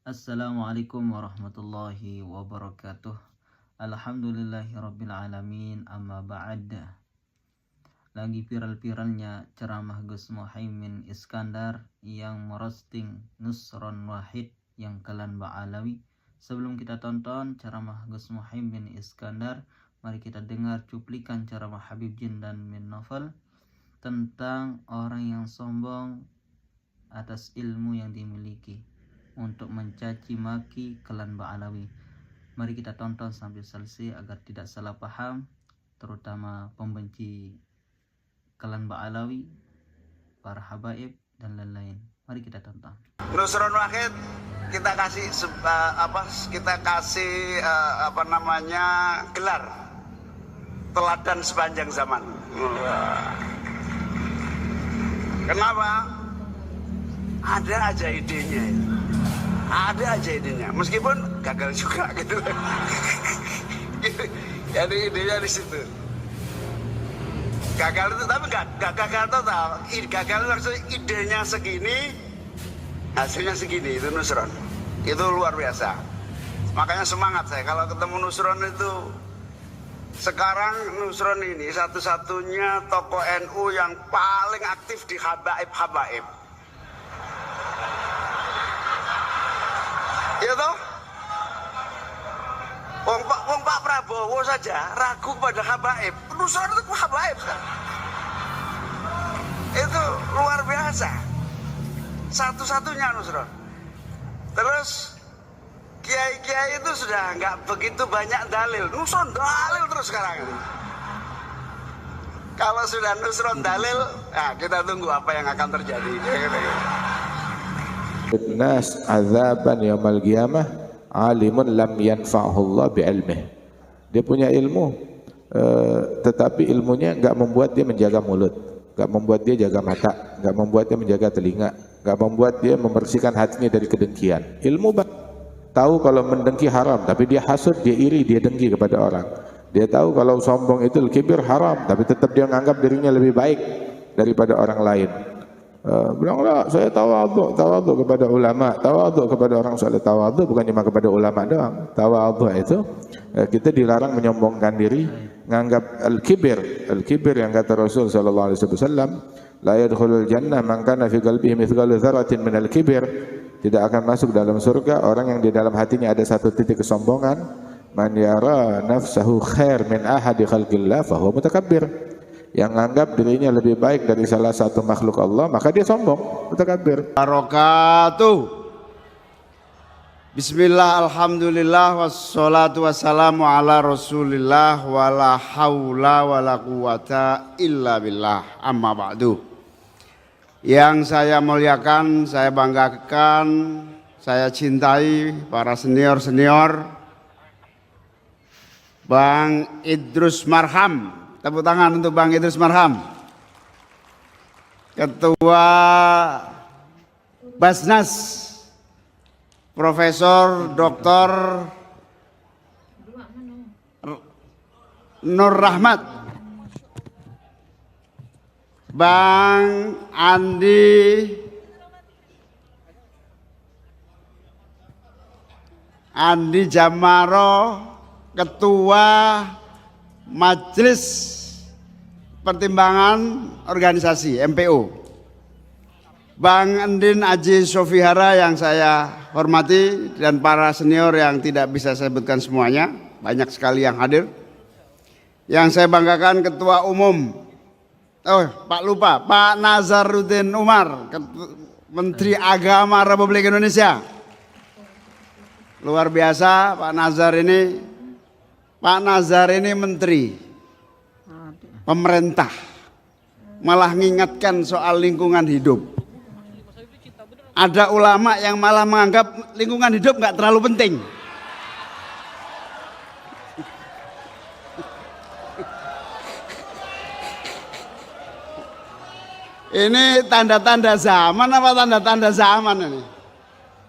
Assalamualaikum warahmatullahi wabarakatuh. Alhamdulillahirrabbilalamin. Amma ba'd. Lagi viral-viralnya ceramah Gus Muhaimin Iskandar yang merosting Nusron Wahid yang Kalan Ba'alawi. Sebelum kita tonton ceramah Gus Muhaimin Iskandar, mari kita dengar cuplikan ceramah Habib Jin dan Min Novel tentang orang yang sombong atas ilmu yang dimiliki untuk mencaci maki Kalan Ba'alawi. Mari kita tonton sampai selesai agar tidak salah paham, terutama pembenci Kalan Ba'alawi, para habaib dan lain-lain. Mari kita tonton. Nusron Wahid kita kasih gelar teladan sepanjang zaman. Kenapa? Ada aja idenya. Meskipun gagal juga gitu. Jadi idenya di situ. Gagal itu tapi gak gagal total. Gagal maksudnya idenya segini, hasilnya segini. Itu Nusron. Itu luar biasa. Makanya semangat saya kalau ketemu Nusron itu. Sekarang Nusron ini satu-satunya tokoh NU yang paling aktif di habaib. Ya toh? Wong Pak Prabowo saja ragu pada habaib. Nusron itu habaib kan? Itu luar biasa. Satu-satunya Nusron. Terus kiai-kiai itu sudah nggak begitu banyak dalil. Nusron dalil terus sekarang ini. Kalau sudah Nusron dalil, nah kita tunggu apa yang akan terjadi. Nas azaban yaumil qiyamah alimun lam yanfa'hu Allah bi'ilmih. Dia punya ilmu tetapi ilmunya enggak membuat dia menjaga mulut, enggak membuat dia jaga mata, enggak membuat dia menjaga telinga, enggak membuat dia membersihkan hatinya dari kedengkian. Ilmu tahu kalau mendengki haram, tapi dia hasud, dia iri, dia dengki kepada orang. Dia tahu kalau sombong itu kibir haram, tapi tetap dia menganggap dirinya lebih baik daripada orang lain. Bilanglah saya tawadhu kepada ulama, tawadhu kepada orang soleh. Tawadhu bukan cuma kepada ulama doang. Tawadhu itu kita dilarang menyombongkan diri, menganggap al-kibir yang kata Rasul sallallahu alaihi wasallam, la yadkhulul jannah man kana fi qalbihi mithqalu dzarratin min al-kibir. Tidak akan masuk dalam surga orang yang di dalam hatinya ada satu titik kesombongan. Man yara nafsahu khair min ahadi khalqillah fa huwa mutakabbir. Yang menganggap dirinya lebih baik dari salah satu makhluk Allah, maka dia sombong, mutakabbir. Barakatuh. Bismillah, alhamdulillah, wassalatu wassalamu ala rasulillah, wala hawla wala quwata illa billah, amma ba'du. Yang saya muliakan, saya banggakan, saya cintai para senior-senior, Bang Idrus Marham. Tepuk tangan untuk Bang Idrus Marham, Ketua Basnas, Profesor Dr. Nur Rahmat, Bang Andi Jamaro, Ketua Majelis Pertimbangan Organisasi MPO, Bang Endin Aji Sofihara yang saya hormati, dan para senior yang tidak bisa saya sebutkan semuanya, banyak sekali yang hadir. Yang saya banggakan Ketua Umum, Pak Nazaruddin Umar, Menteri Agama Republik Indonesia. Luar biasa Pak Nazar ini menteri pemerintah, malah mengingatkan soal lingkungan hidup. Ada ulama yang malah menganggap lingkungan hidup nggak terlalu penting. Ini tanda-tanda zaman apa tanda-tanda zaman ini?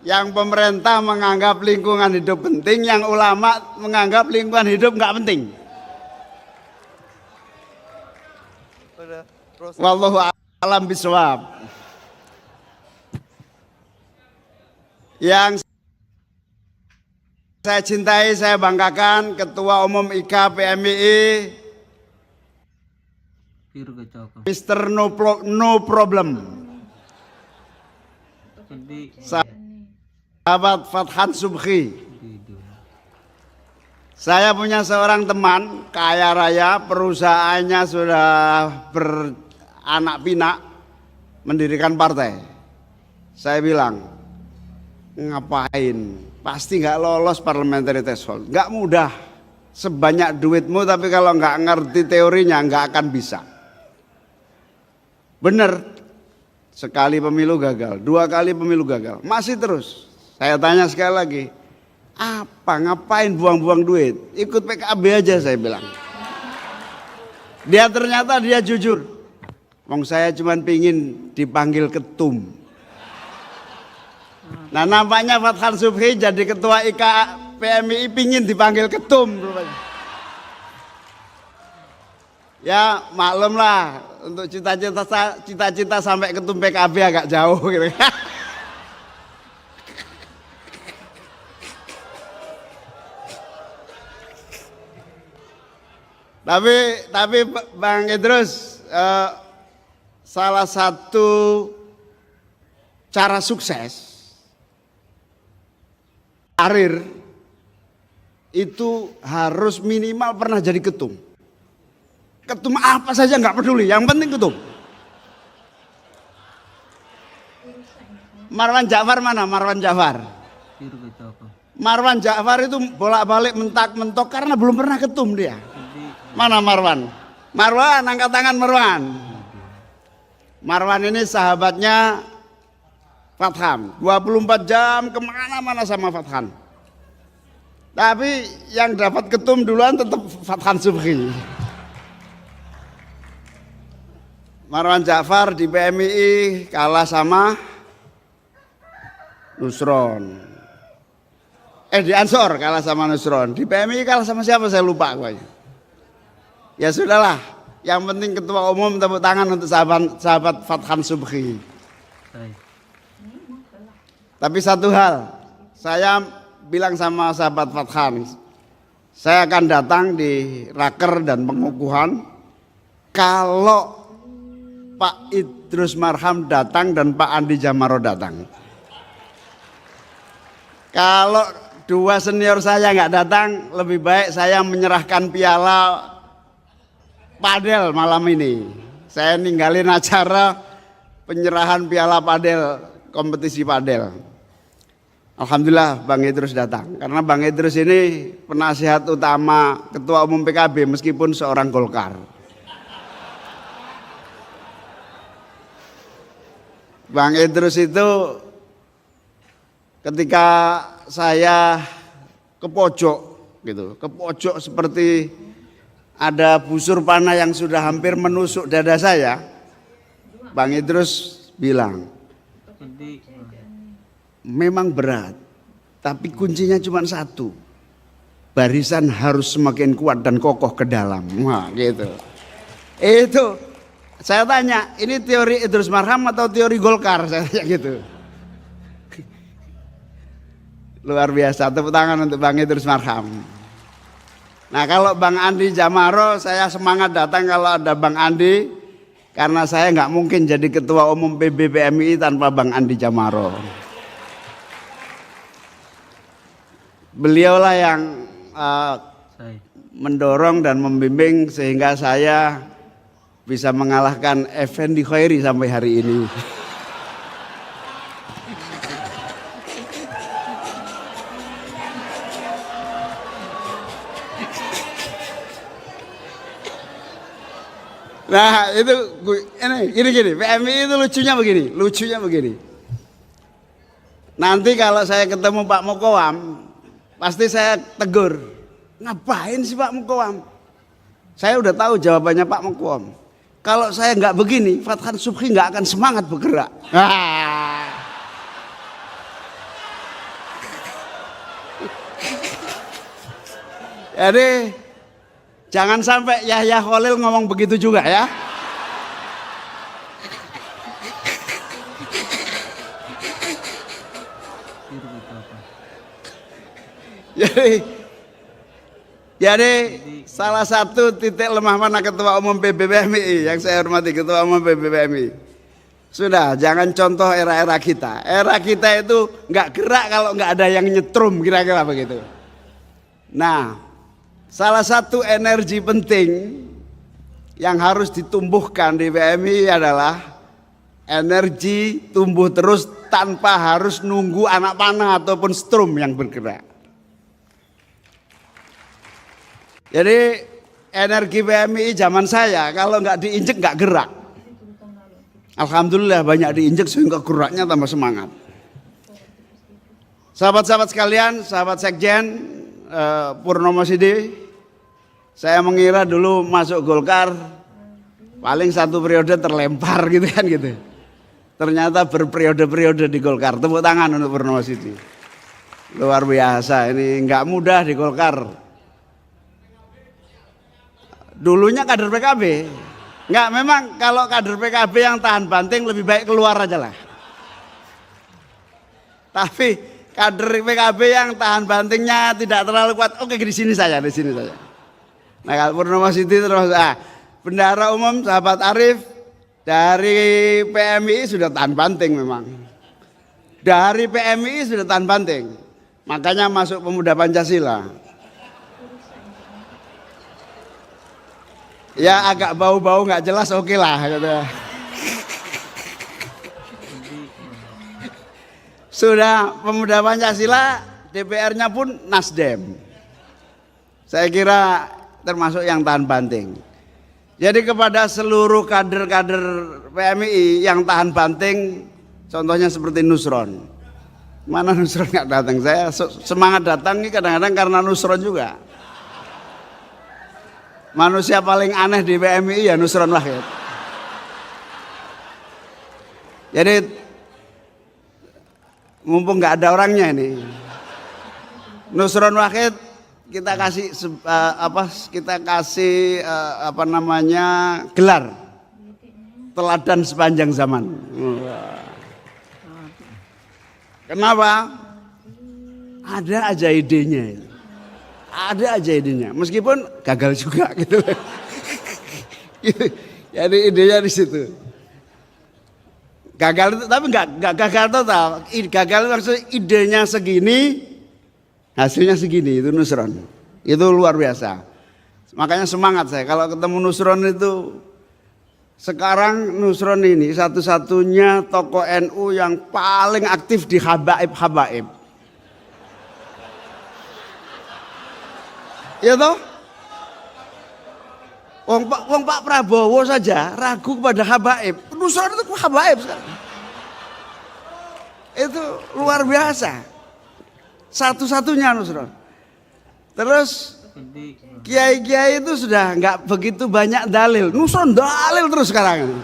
Yang pemerintah menganggap lingkungan hidup penting, yang ulama menganggap lingkungan hidup nggak penting. Wallahu a'lam bishawab. Yang saya cintai, saya banggakan Ketua Umum IKA PMII Pir ke coko. Mr. No Problem, Jadi sahabat Fathan Subhi. itu. Saya punya seorang teman kaya raya, perusahaannya sudah beranak pinak, mendirikan partai. Saya bilang, ngapain? Pasti nggak lolos parliamentary threshold. Nggak mudah. Sebanyak duitmu, tapi kalau nggak ngerti teorinya nggak akan bisa. Bener. Sekali pemilu gagal, 2 kali pemilu gagal, masih terus. Saya tanya sekali lagi, ngapain buang-buang duit? Ikut PKB aja, saya bilang. Ternyata dia jujur. Wong saya cuma pingin dipanggil ketum. Nah, nampaknya Fathan Subhi jadi ketua IKA PMII pingin dipanggil ketum. Ya maklum lah, untuk cita-cita sampai ketum PKB agak jauh gitu. Tapi Bang Idrus, salah satu cara sukses karir itu harus minimal pernah jadi ketum. Ketum apa saja nggak peduli, yang penting ketum. Marwan Ja'far mana? Marwan Ja'far. Pir ke coko. Marwan Ja'far itu bolak-balik mentak-mentok karena belum pernah ketum dia. Mana Marwan? Marwan, angkat tangan Marwan. Marwan ini sahabatnya Fathan, 24 jam kemana-mana sama Fathan. Tapi yang dapat ketum duluan tetap Fathan Subhi. Marwan Ja'far di PMII kalah sama Nusron. Di Ansor kalah sama Nusron. Di PMII kalah sama siapa saya lupa. Ya sudahlah, yang penting ketua umum tepuk tangan untuk sahabat Fathan Subhi. Tapi satu hal, saya bilang sama sahabat Fathan, saya akan datang di raker dan pengukuhan kalau Pak Idrus Marham datang dan Pak Andi Jamaro datang. Kalau 2 senior saya nggak datang, lebih baik saya menyerahkan piala padel malam ini. Saya ninggalin acara penyerahan piala padel, kompetisi padel. Alhamdulillah Bang Idrus datang, karena Bang Idrus ini penasihat utama Ketua Umum PKB meskipun seorang Golkar. Bang Idrus itu ketika saya ke pojok gitu, ke pojok seperti ada busur panah yang sudah hampir menusuk dada saya, Bang Idrus bilang, memang berat, tapi kuncinya cuma satu, barisan harus semakin kuat dan kokoh ke dalam. Wah gitu. Itu saya tanya, ini teori Idrus Marham atau teori Golkar? Saya tanya gitu. Luar biasa, tepuk tangan untuk Bang Idrus Marham. Nah kalau Bang Andi Jamaro, saya semangat datang kalau ada Bang Andi, karena saya nggak mungkin jadi ketua umum PBPMI tanpa Bang Andi Jamaro. Beliaulah yang mendorong dan membimbing sehingga saya bisa mengalahkan Effendi Khairi sampai hari ini. Nah itu gini, PMI itu lucunya begini. Nanti kalau saya ketemu Pak Mukoam, pasti saya tegur, ngapain sih Pak Mukoam? Saya udah tahu jawabannya Pak Mukoam. Kalau saya nggak begini, Fathan Subhi nggak akan semangat bergerak. Jadi jangan sampai Yahya Khalil ngomong begitu juga ya. Jadi salah satu titik lemah mana Ketua Umum PBPMI yang saya hormati, Ketua Umum PBPMI. Sudah, jangan contoh era-era kita. Era kita itu nggak gerak kalau nggak ada yang nyetrum, kira-kira begitu. Nah, salah satu energi penting yang harus ditumbuhkan di PMI adalah energi tumbuh terus tanpa harus nunggu anak panah ataupun strum yang bergerak. Jadi energi PMI zaman saya kalau nggak diinjek nggak gerak. Alhamdulillah banyak diinjek sehingga geraknya tambah semangat. Sahabat-sahabat sekalian, sahabat sekjen Purnomo Sidi, saya mengira dulu masuk Golkar paling satu periode terlempar gitu kan gitu. Ternyata berperiode-periode di Golkar. Tepuk tangan untuk Purnomo Sidi. Luar biasa, ini nggak mudah di Golkar. Dulunya kader PKB, nggak, memang kalau kader PKB yang tahan banting lebih baik keluar aja lah. Tapi kader PKB yang tahan bantingnya tidak terlalu kuat, oke di sini saja, di sini saja. Nah kalau Purnomo Sidi terus, bendahara umum sahabat Arif dari PMI sudah tahan banting memang. Dari PMI sudah tahan banting, makanya masuk Pemuda Pancasila. Ya agak bau-bau nggak jelas oke lah gitu. Sudah Pemuda Pancasila, DPR-nya pun Nasdem. Saya kira termasuk yang tahan banting. Jadi kepada seluruh kader-kader PMI yang tahan banting, contohnya seperti Nusron. Mana Nusron nggak datang? Saya semangat datang ini kadang-kadang karena Nusron juga. Manusia paling aneh di PMI ya Nusron Wahid. Jadi mumpung nggak ada orangnya ini, Nusron Wahid kita kasih gelar teladan sepanjang zaman. Kenapa? Ada aja idenya. Ada aja idenya, meskipun gagal juga gitu. Jadi idenya di situ. Gagal itu, tapi nggak gagal total. Gagal itu maksudnya idenya segini, hasilnya segini. Itu Nusron, itu luar biasa. Makanya semangat saya kalau ketemu Nusron itu. Sekarang Nusron ini satu-satunya tokoh NU yang paling aktif di habaib. Ya toh? Wong Pak Prabowo saja ragu kepada habaib. Nusron itu habaib sekarang. Itu luar biasa. Satu-satunya Nusron. Terus kiai-kiai itu sudah nggak begitu banyak dalil. Nusron dalil terus sekarang.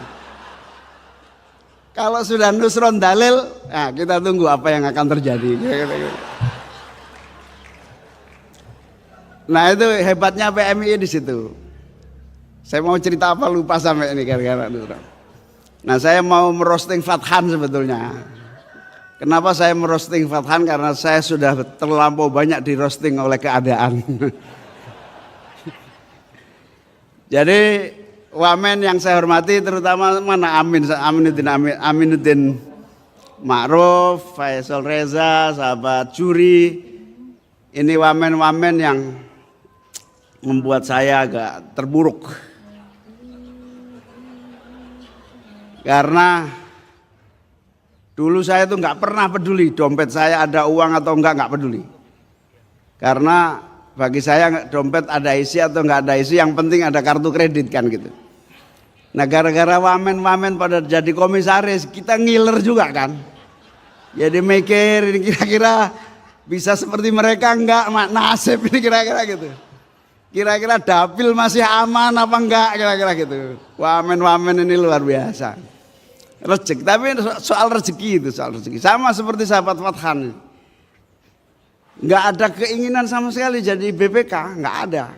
Kalau sudah Nusron dalil, nah kita tunggu apa yang akan terjadi. Nah itu hebatnya PMI di situ. Saya mau cerita apa lupa sampai ini gara-gara Nusron. Nah saya mau merosting Fathan sebetulnya. Kenapa saya merosting Fathan? Karena saya sudah terlampau banyak di roasting oleh keadaan. Jadi wamen yang saya hormati terutama mana Aminuddin Ma'ruf, Faisal Reza, sahabat Juri. Ini wamen-wamen yang membuat saya agak terburuk. Karena dulu saya tuh nggak pernah peduli dompet saya ada uang atau nggak peduli. Karena bagi saya dompet ada isi atau nggak ada isi, yang penting ada kartu kredit kan gitu. Nah gara-gara wamen-wamen pada jadi komisaris, kita ngiler juga kan. Jadi mikir ini kira-kira bisa seperti mereka enggak, nasib ini kira-kira gitu. Kira-kira dapil masih aman apa enggak kira-kira gitu. Wamen-wamen ini luar biasa. Rezeki, tapi soal rezeki itu soal rezeki. Sama seperti sahabat Fathan. Enggak ada keinginan sama sekali jadi BPK, enggak ada.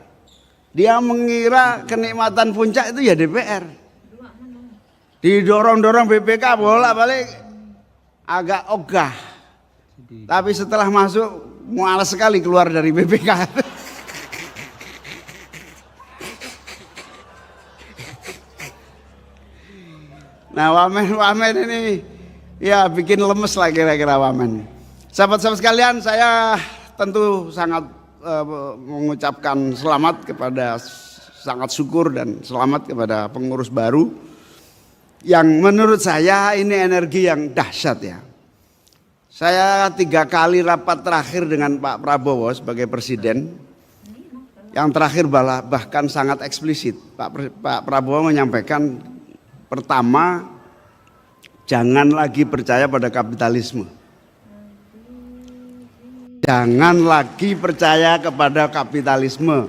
Dia mengira kenikmatan puncak itu ya DPR. Didorong-dorong BPK bolak-balik agak ogah. Tapi setelah masuk Mualas sekali keluar dari BPK. Nah, wamen ini ya bikin lemes lah kira-kira wamen. Sahabat-sahabat sekalian, saya tentu sangat mengucapkan selamat kepada, sangat syukur dan selamat kepada pengurus baru yang menurut saya ini energi yang dahsyat ya. Saya 3 kali rapat terakhir dengan Pak Prabowo sebagai presiden. Yang terakhir bahkan sangat eksplisit. Pak Prabowo menyampaikan, pertama, jangan lagi percaya pada kapitalisme. Jangan lagi percaya kepada kapitalisme.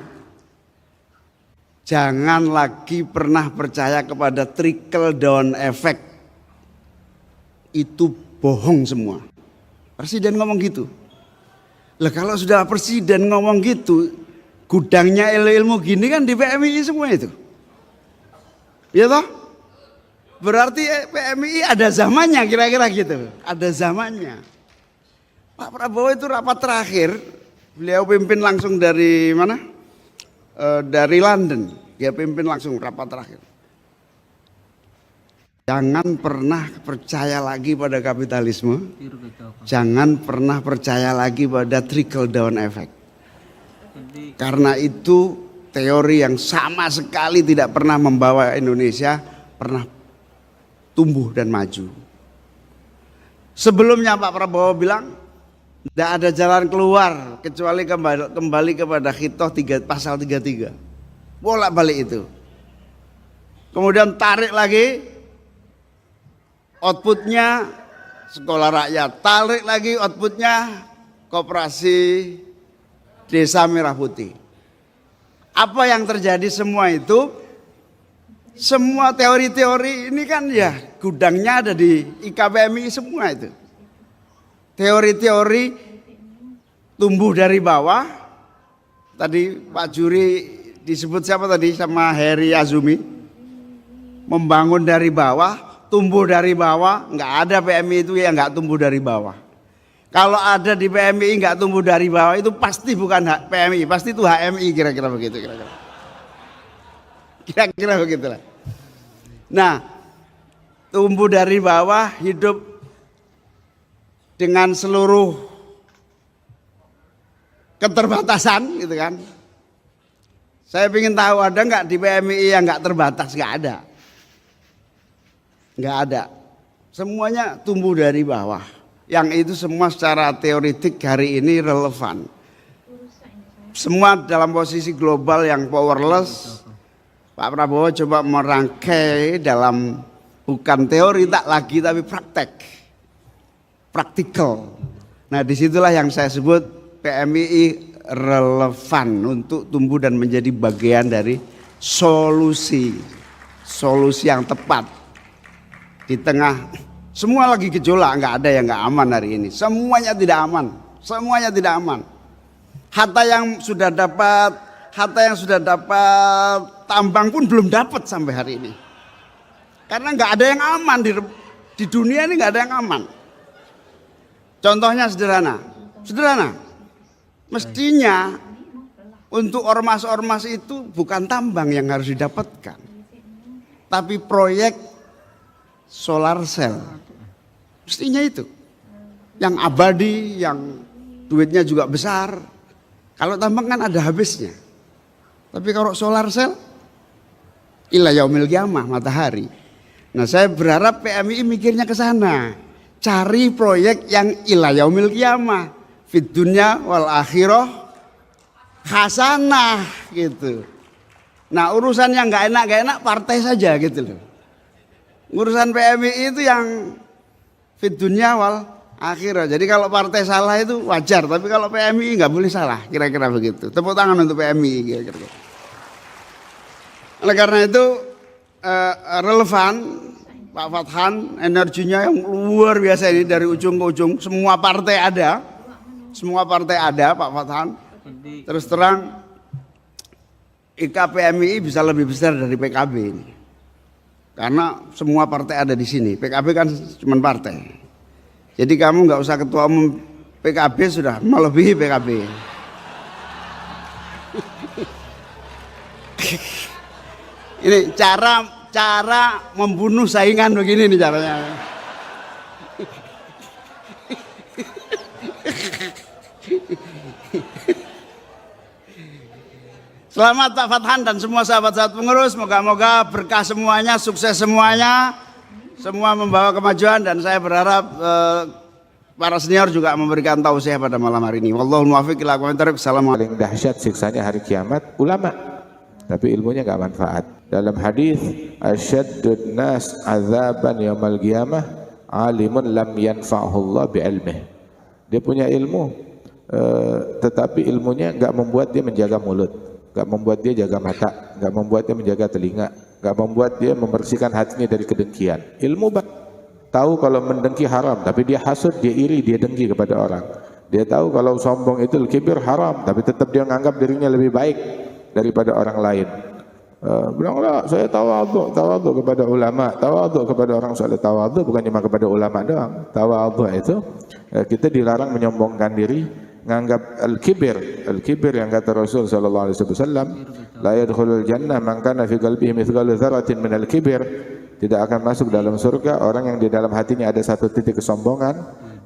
Jangan lagi pernah percaya kepada trickle down effect. Itu bohong semua. Presiden ngomong gitu. Lah kalau sudah presiden ngomong gitu, gudangnya ilmu gini kan di PMI semua itu. Ya toh? Berarti PMI ada zamannya kira-kira gitu. Ada zamannya. Pak Prabowo itu rapat terakhir, beliau pimpin langsung dari mana? Dari London. Dia pimpin langsung rapat terakhir. Jangan pernah percaya lagi pada kapitalisme. Jangan pernah percaya lagi pada trickle down effect. Karena itu teori yang sama sekali tidak pernah membawa Indonesia pernah tumbuh dan maju. Sebelumnya Pak Prabowo bilang tidak ada jalan keluar kecuali kembali kepada Khitoh pasal 33. Bolak-balik itu. Kemudian tarik lagi outputnya sekolah rakyat, tarik lagi outputnya koperasi desa merah putih. Apa yang terjadi semua itu? Semua teori-teori ini kan ya gudangnya ada di IKPMI semua itu. Teori-teori tumbuh dari bawah. Tadi Pak Juri disebut siapa tadi sama Heri Azumi. Membangun dari bawah. Tumbuh dari bawah, nggak ada PMI itu yang nggak tumbuh dari bawah. Kalau ada di PMI nggak tumbuh dari bawah itu pasti bukan PMI, pasti itu HMI kira-kira begitu kira-kira. Kira-kira begitulah. Nah, tumbuh dari bawah, hidup dengan seluruh keterbatasan gitu kan. Saya ingin tahu ada nggak di PMI yang nggak terbatas? Nggak ada. Nggak ada. Semuanya tumbuh dari bawah. Yang itu semua secara teoritik hari ini relevan. Semua dalam posisi global yang powerless. Pak Prabowo coba merangkai dalam bukan teori tak lagi tapi praktek. Praktikal. Nah disitulah yang saya sebut PMI relevan untuk tumbuh dan menjadi bagian dari solusi. Solusi yang tepat. Di tengah semua lagi gejolak, nggak ada yang nggak aman hari ini. Semuanya tidak aman, semuanya tidak aman. Harta yang sudah dapat tambang pun belum dapat sampai hari ini. Karena nggak ada yang aman di dunia ini, nggak ada yang aman. Contohnya sederhana. Mestinya untuk ormas-ormas itu bukan tambang yang harus didapatkan, tapi proyek solar cell. Mestinya itu yang abadi, yang duitnya juga besar. Kalau tambang kan ada habisnya. Tapi kalau solar cell ila yaumil qiyamah, matahari. Nah, saya berharap PMI mikirnya ke sana. Cari proyek yang ila yaumil qiyamah, fid dunya wal akhirah hasanah gitu. Nah, urusan yang enggak enak partai saja gitu loh. Urusan PMI itu yang fid dunya wal akhirah. Jadi kalau partai salah itu wajar, tapi kalau PMI nggak boleh salah, kira-kira begitu. Tepuk tangan untuk PMI kira-kira. Oleh karena itu relevan Pak Fathan, energinya yang luar biasa ini dari ujung ke ujung. Semua partai ada Pak Fathan. Terus terang IKPMI bisa lebih besar dari PKB ini. Karena semua partai ada di sini. PKB kan cuma partai. Jadi kamu nggak usah ketua umum PKB sudah melebihi PKB. Ini cara membunuh saingan begini nih caranya. Selamat Pak Fathan dan semua sahabat-sahabat pengurus, moga-moga berkah semuanya, sukses semuanya, semua membawa kemajuan, dan saya berharap para senior juga memberikan tausiah pada malam hari ini. Wallahul muwaffiq ila aqwamit thoriq. Paling dahsyat siksanya hari kiamat ulama, tapi ilmunya nggak manfaat. Dalam hadis, asyaddun nas azaban yaumil qiyamah alimun lam yanfa'hullah bi'ilmih. Dia punya ilmu, tetapi ilmunya nggak membuat dia menjaga mulut, nggak membuat dia jaga mata, nggak membuat dia menjaga telinga, nggak membuat dia membersihkan hatinya dari kedengkian. Ilmu tahu kalau mendengki haram, tapi dia hasud, dia iri, dia dengki kepada orang. Dia tahu kalau sombong itu kibir haram, tapi tetap dia menganggap dirinya lebih baik daripada orang lain. Bilanglah saya tawadhu kepada ulama, tawadhu kepada orang soleh. Tawadhu bukan cuma kepada ulama doang. Tawadhu itu kita dilarang menyombongkan diri, menganggap al-kibir yang kata Rasul sallallahu alaihi wasallam, la yadkhulul jannah man kana fi qalbihi mithqalu dzarratin minal kibir. Tidak akan masuk dalam surga orang yang di dalam hatinya ada satu titik kesombongan.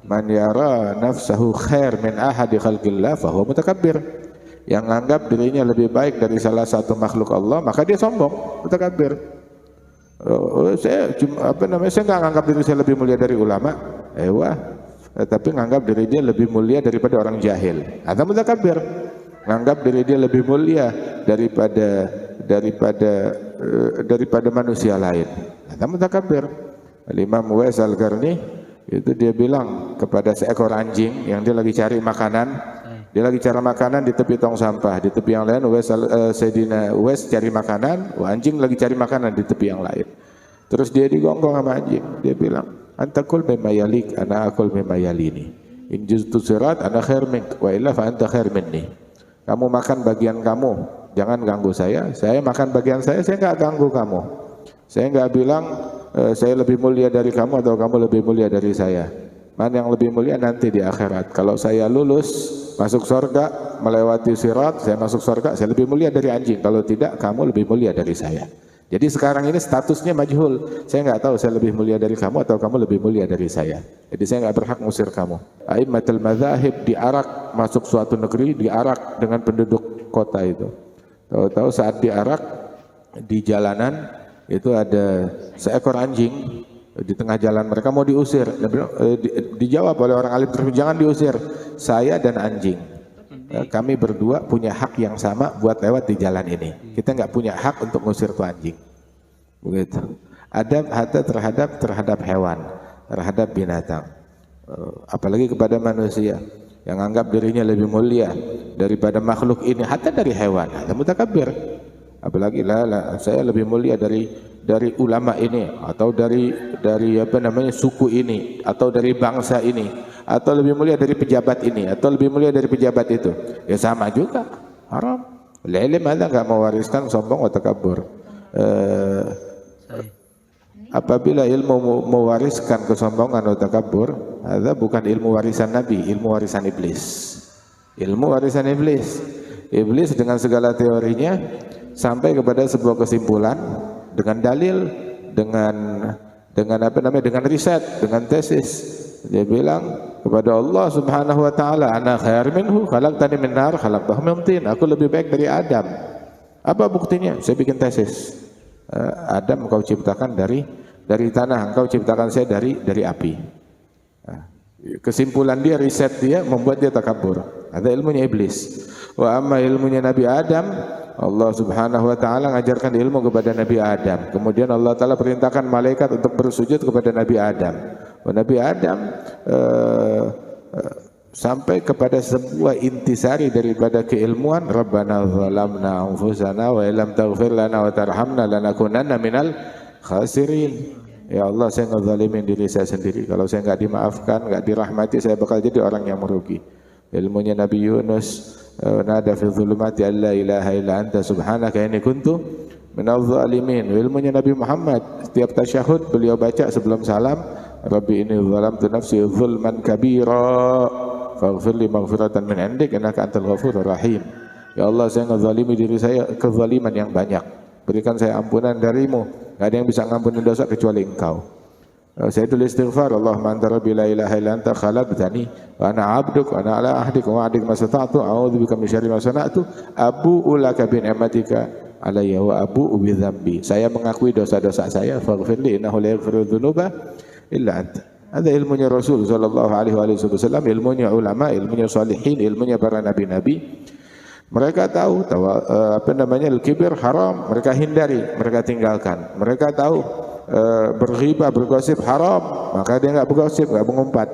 Man yara nafsahu khair min ahadi khalqillah fa huwa mutakabbir. Yang menganggap dirinya lebih baik dari salah satu makhluk Allah, maka dia sombong, mutakabbir. Saya nggak menganggap diri saya lebih mulia dari ulama, tapi menganggap diri dia lebih mulia daripada orang jahil. Atau mutakabbir, menganggap diri dia lebih mulia daripada manusia lain. Atau mutakabbir. Imam Uwais Al-Qarni itu dia bilang kepada seekor anjing yang dia lagi cari makanan. Dia lagi cari makanan di tepi tong sampah, di tepi yang lain Sayyidina Uwais cari makanan, anjing lagi cari makanan di tepi yang lain. Terus dia digonggong sama anjing, dia bilang, anta kul mimma yalik, ana akul mimma yalini. In juztu sirat ana khair mink, wa illa fa anta khair minni. Kamu makan bagian kamu, jangan ganggu saya makan bagian saya nggak ganggu kamu. Saya nggak bilang saya lebih mulia dari kamu atau kamu lebih mulia dari saya. Mana yang lebih mulia nanti di akhirat. Kalau saya lulus masuk surga, melewati sirat, saya masuk surga, saya lebih mulia dari anjing. Kalau tidak, kamu lebih mulia dari saya. Jadi sekarang ini statusnya majhul. Saya nggak tahu saya lebih mulia dari kamu atau kamu lebih mulia dari saya. Jadi saya nggak berhak ngusir kamu. A'immatul madzahib diarak masuk suatu negeri, diarak dengan penduduk kota itu. Tahu-tahu saat diarak di jalanan itu ada seekor anjing di tengah jalan, mereka mau diusir. Dijawab oleh orang alim tersebut, jangan diusir, saya dan anjing kami berdua punya hak yang sama buat lewat di jalan ini. Kita nggak punya hak untuk ngusir tuh anjing. Begitu. Adab terhadap hewan, terhadap binatang, apalagi kepada manusia yang anggap dirinya lebih mulia daripada makhluk ini, hatta dari hewan, hatta mutakabbir. Apalagi saya lebih mulia dari ulama ini, atau dari suku ini, atau dari bangsa ini, atau lebih mulia dari pejabat ini, atau lebih mulia dari pejabat itu. Ya sama juga, haram. Al-ilm anda nggak mewariskan sombong atau takabur. Apabila ilmu mewariskan kesombongan atau takabur, itu bukan ilmu warisan Nabi, ilmu warisan iblis. Ilmu warisan iblis. Iblis dengan segala teorinya sampai kepada sebuah kesimpulan dengan dalil, dengan riset, dengan tesis. Dia bilang kepada Allah Subhanahu wa taala, ana khair minhu, khalaqtani min nar, khalaqtahu min tin. Aku lebih baik dari Adam. Apa buktinya? Saya bikin tesis. Adam engkau ciptakan dari tanah, engkau ciptakan saya dari api. Kesimpulan dia, riset dia membuat dia takabur. Ada ilmunya iblis. Wa amma ilmunya Nabi Adam, Allah Subhanahu wa taala mengajarkan ilmu kepada Nabi Adam. Kemudian Allah taala perintahkan malaikat untuk bersujud kepada Nabi Adam. Nabi Adam sampai kepada sebuah intisari daripada keilmuan, Rabbana zalamna anfusana wa illam taghfir lana wa tarhamna lanakunanna minal khasirin. Ya Allah, saya ngezalimin diri saya sendiri. Kalau saya enggak dimaafkan, enggak dirahmati, saya bakal jadi orang yang merugi. Ilmunya Nabi Yunus, nada fi dhulumati alla ilaha illa anta subhanaka inni kuntu minadh dhalimin. Ilmunya Nabi Muhammad, setiap tasyahud beliau baca sebelum salam, Rabbi inni zalamtu nafsi zulman kabira faghfir li maghfiratan min 'indik innaka antal ghafurur rahim. Ya Allah, saya ngezalimi diri saya kezaliman yang banyak. Berikan saya ampunan darimu. Enggak ada yang bisa ngampuni dosa kecuali Engkau. Saya tulis istighfar, Allahumma anta rabbi la ilaha illa anta khalaqtani wa ana 'abduk wa ana 'ala ahdika wa wa'dika mastata'tu a'udzubika min syarri ma sana'tu abu'u laka bi ni'matika alayya wa abu'u bi dzambi. Saya mengakui dosa-dosa saya, faghfirli innahu la yaghfiru dzunuba illa anta. Ada ilmunya Rasul sallallahu alaihi wasallam, ilmunya ulama, ilmunya salihin, ilmunya para nabi-nabi. Mereka tahu al-kibir haram, mereka hindari, mereka tinggalkan. Mereka tahu berghibah, bergosip haram, maka dia enggak bergosip, enggak mengumpat.